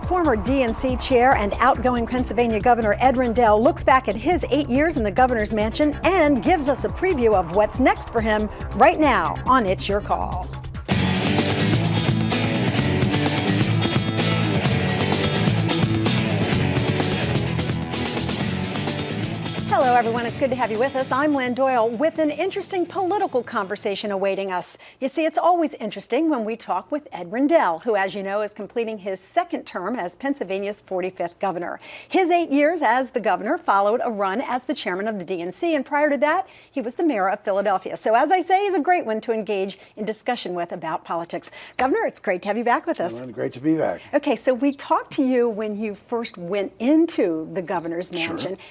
Former DNC chair and outgoing Pennsylvania Governor Ed Rendell looks back at his 8 years in the governor's mansion and gives us a preview of what's next for him right now on It's Your Call. Hello, everyone. It's good to have you with us. I'm Lynn Doyle with an interesting political conversation awaiting us. You see, it's always interesting when we talk with Ed Rendell, who, as you know, is completing his second term as Pennsylvania's 45th governor. His 8 years as the governor followed a run as the chairman of the DNC, and prior to that, he was the mayor of Philadelphia. So, as I say, he's a great one to engage in discussion with about politics. Governor, it's great to have you back with us. Well, great to be back. Okay, so we talked to you when you first went into the governor's mansion. Sure.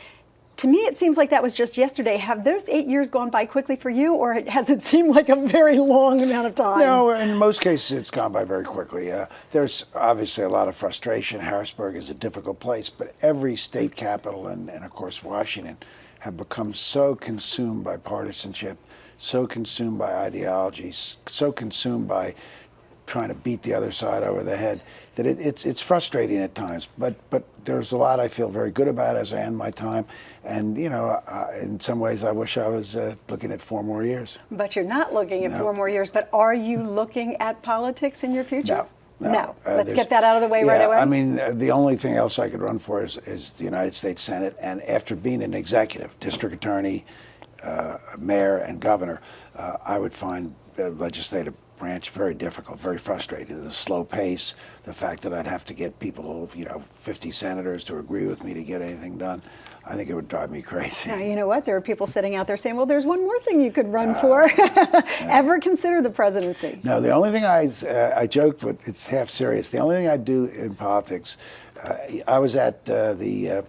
To me, it seems like that was just yesterday. Have those 8 years gone by quickly for you, or has it seemed like a very long amount of time? No, in most cases, it's gone by very quickly. There's obviously a lot of frustration. Harrisburg is a difficult place, but every state capital and of course, Washington have become so consumed by partisanship, so consumed by ideologies, so consumed by trying to beat the other side over the head that it's frustrating at times. But there's a lot I feel very good about as I end my time. And, you know, in some ways, I wish I was looking at 4 more years. But you're not looking at 4 more years. But are you looking at politics in your future? No. Let's get that out of the way right away. I mean, the only thing else I could run for is the United States Senate. And after being an executive, district attorney, mayor, and governor, I would find legislative branch very difficult, very frustrating. The slow pace, the fact that I'd have to get people, 50 senators to agree with me to get anything done. I think it would drive me crazy. Now, you know what? There are people sitting out there saying, well, there's one more thing you could run for. Ever consider the presidency? No, the only thing I joked, but it's half serious. The only thing I do in politics, I was at the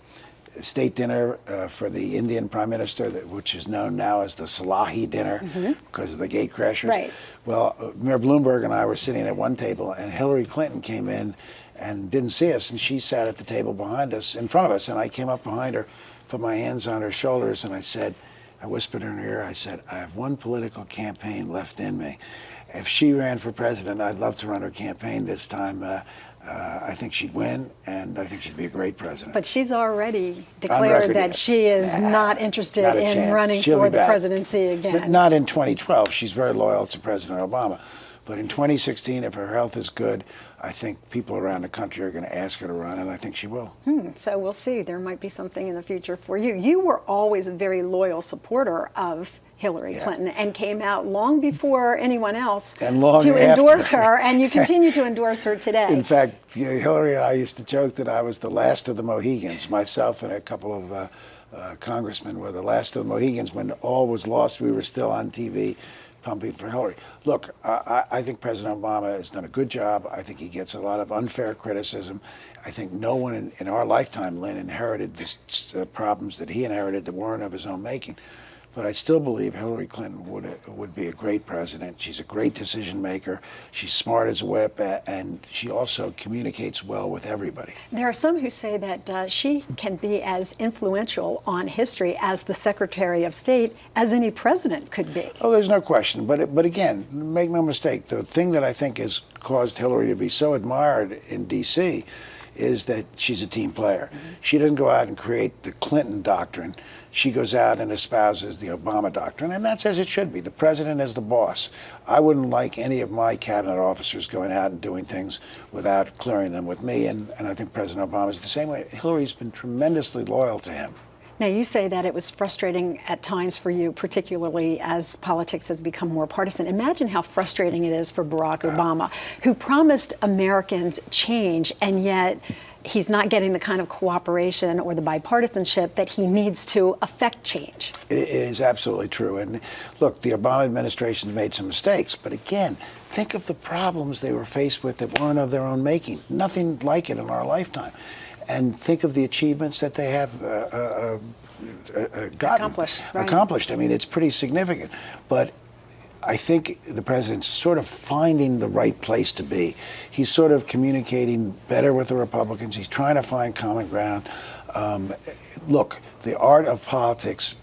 state dinner for the Indian Prime Minister, which is known now as the Salahi dinner because of the gate crashers. Right. Well, Mayor Bloomberg and I were sitting at one table, and Hillary Clinton came in and didn't see us, and she sat at the table behind us, in front of us, and I came up behind her, put my hands on her shoulders, and I whispered in her ear, I said, I have one political campaign left in me. If she ran for president, I'd love to run her campaign this time. I think she'd win, and I think she'd be a great president. But she's already declared that she is not interested in running for the presidency again. But not in 2012. She's very loyal to President Obama. But in 2016, if her health is good, I think people around the country are going to ask her to run, and I think she will. So we'll see. There might be something in the future for you. You were always a very loyal supporter of Hillary Clinton and came out long before anyone else to endorse her, and you continue to endorse her today. In fact, Hillary and I used to joke that I was the last of the Mohegans. Myself and a couple of congressmen were the last of the Mohegans. When all was lost, we were still on TV pumping for Hillary. Look, I think President Obama has done a good job. I think he gets a lot of unfair criticism. I think no one in our lifetime, Lynn, inherited the problems that he inherited that weren't of his own making. But I still believe Hillary Clinton would be a great president. She's a great decision maker. She's smart as a whip, and she also communicates well with everybody. There are some who say that she can be as influential on history as the Secretary of State as any president could be. Oh, there's no question. But again, make no mistake, the thing that I think has caused Hillary to be so admired in D.C. is that she's a team player. She doesn't go out and create the Clinton doctrine. She goes out and espouses the Obama doctrine, and that's as it should be. The president is the boss. I wouldn't like any of my cabinet officers going out and doing things without clearing them with me, and I think President Obama is the same way. Hillary's been tremendously loyal to him. Now, you say that it was frustrating at times for you, particularly as politics has become more partisan. Imagine how frustrating it is for Barack Obama, who promised Americans change, and yet he's not getting the kind of cooperation or the bipartisanship that he needs to affect change. It is absolutely true. And look, the Obama administration made some mistakes, but again, think of the problems they were faced with that weren't of their own making. Nothing like it in our lifetime. And think of the achievements that they have accomplished. I mean, it's pretty significant. But I think the president's sort of finding the right place to be. He's sort of communicating better with the Republicans. He's trying to find common ground. Look, the art of politics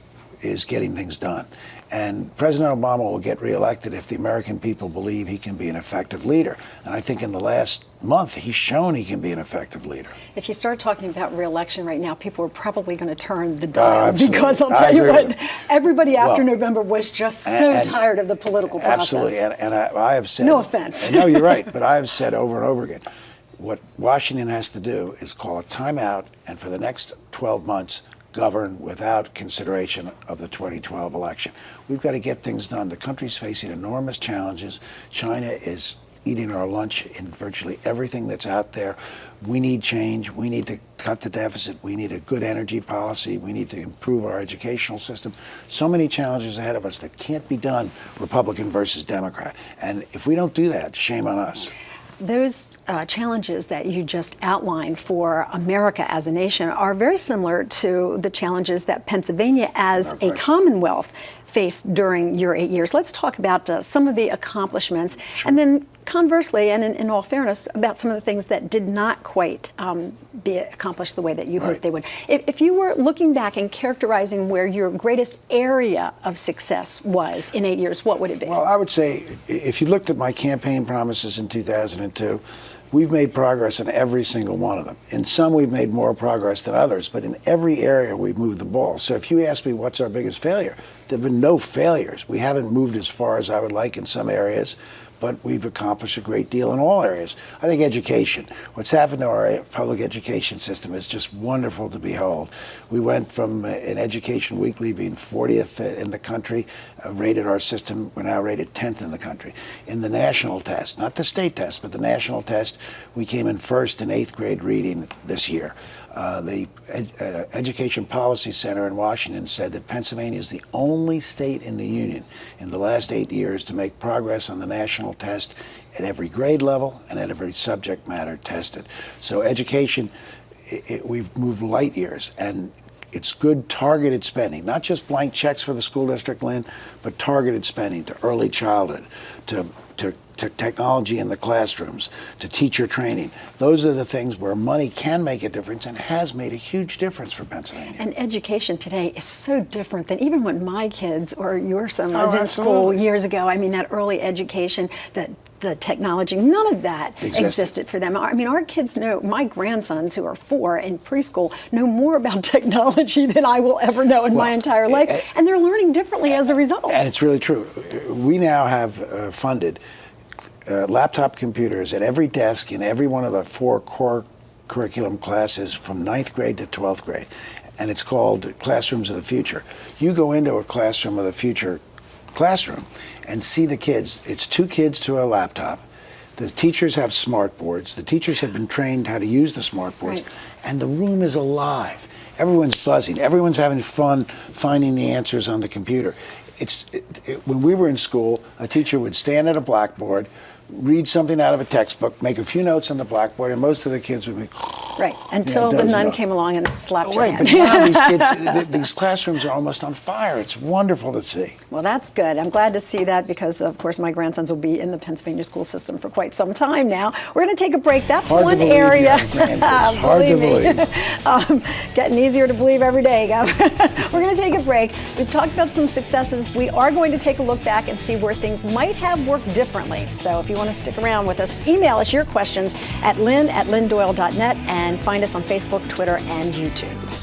is getting things done. And President Obama will get reelected if the American people believe he can be an effective leader. And I think in the last month, he's shown he can be an effective leader. If you start talking about re-election right now, people are probably going to turn the dial because I'll I tell you agree what, everybody after November was just so tired of the political process. Absolutely, and I have said— No offense. No, you're right, but I have said over and over again, what Washington has to do is call a timeout, and for the next 12 months, govern without consideration of the 2012 election. We've got to get things done. The country's facing enormous challenges. China is eating our lunch in virtually everything that's out there. We need change. We need to cut the deficit. We need a good energy policy. We need to improve our educational system. So many challenges ahead of us that can't be done Republican versus Democrat. And if we don't do that, shame on us. Those challenges that you just outlined for America as a nation are very similar to the challenges that Pennsylvania as a Commonwealth faced during your 8 years. Let's talk about some of the accomplishments, and then conversely, and in all fairness, about some of the things that did not quite be accomplished the way that you hoped they would. If you were looking back and characterizing where your greatest area of success was in 8 years, what would it be? Well, I would say, if you looked at my campaign promises in 2002, we've made progress in every single one of them. In some, we've made more progress than others, but in every area, we've moved the ball. So if you ask me what's our biggest failure, there have been no failures. We haven't moved as far as I would like in some areas, but we've accomplished a great deal in all areas. I think education, what's happened to our public education system is just wonderful to behold. We went from in Education Weekly being 40th in the country, rated our system, we're now rated 10th in the country. In the national test, not the state test, but the national test, we came in first in 8th grade reading this year. The Education Policy Center in Washington said that Pennsylvania is the only state in the union in the last 8 years to make progress on the national test at every grade level and at every subject matter tested. So education, we've moved light years, and it's good targeted spending, not just blank checks for the school district, Lynn, but targeted spending to early childhood, to technology in the classrooms, to teacher training. Those are the things where money can make a difference and has made a huge difference for Pennsylvania. And education today is so different than even when my kids or your son was in school years ago. I mean, that early education, that the technology, none of that existed for them. I mean, our kids know, my grandsons who are 4 in preschool know more about technology than I will ever know in my entire life, and they're learning differently as a result. And it's really true. We now have funded laptop computers at every desk in every one of the 4 core curriculum classes from 9th grade to 12th grade. And it's called Classrooms of the Future. You go into a Classroom of the Future classroom and see the kids. It's 2 kids to a laptop. The teachers have smart boards. The teachers have been trained how to use the smart boards. And the room is alive. Everyone's buzzing. Everyone's having fun finding the answers on the computer. When we were in school, a teacher would stand at a blackboard, read something out of a textbook, make a few notes on the blackboard, and most of the kids would be until the nun came along and slapped your hand. But now these kids, these classrooms are almost on fire. It's wonderful to see. Well, that's good. I'm glad to see that because, of course, my grandsons will be in the Pennsylvania school system for quite some time now. We're going to take a break. That's one area. Hard to believe. Getting easier to believe every day, Governor. We're going to take a break. We've talked about some successes. We are going to take a look back and see where things might have worked differently. So if you want to stick around with us, email us your questions at lynn@lynndoyle.net and find us on Facebook, Twitter, and YouTube.